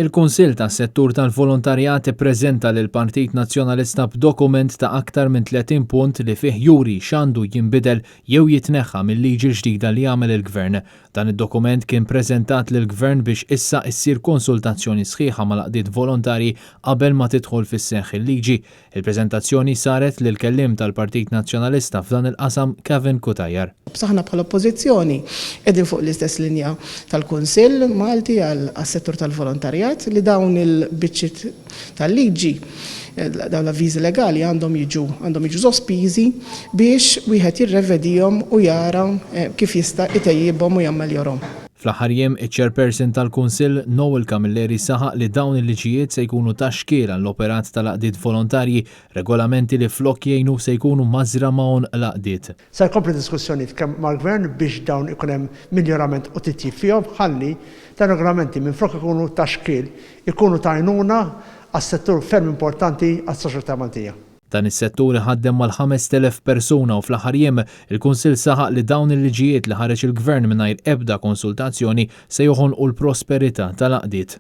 Il-Kunsill tas-Settur tal-Volontarjat ippreżenta lill-Partit Nazzjonalista b'dokument ta' aktar minn 30 punt li fih juri x'għandu jinbidel jew jitneħħa mill-liġi ġdida li jagħmel il-Gvern. Dan id-dokument kien preżentat lill-Gvern biex issa issir konsultazzjoni sħiħa mal-għaqdiet volontarji qabel ma tidħol fis-seħħ il-liġi. Il-preżentazzjoni saret lil kelliem tal-Partit Nazzjonalista f'dan il-qasam Kevin Kutajjar. B'saħħna bħala oppożizzjoni qegħdin fuq l-istess linja tal-Kunsill Malti għas-settur tal-volontarjat li dawn il-biċċiet tal-liġi dawn l-avviżi legali għandhom jiġu sospiżi biex wieħed jirrevedihom u jara kif jista' itejjibhom u jagħmel. Fl-aħħar jiem iċ-Chairperson tal-Kunsill Noel Camilleri saħaq li dawn il-liġijiet se jkunu ta' xkiel għall-operat tal-għaqdiet volontarji, regolamenti li flok jgħinu se jkunu mażra ma'hom l-għaqdiet. Se jkompli diskussjoni mal-Gvern biex dawn ikun hemm miglioramент u titjib fihom ħalli dan regolamenti minn flok ikunu ta' xkiel ikunu ta' għajnuna għas-settur ferm importanti għas-soċjetà Maltija. Dan is-settur ħaddem mal-5,000 persuna u fl-aħħar jiem il-Kunsill saħaq li dawn il-liġijiet li ħareġ il-Gvern mingħajr ebda konsultazzjoni se joħolqu l-prosperità tal-għaqdiet.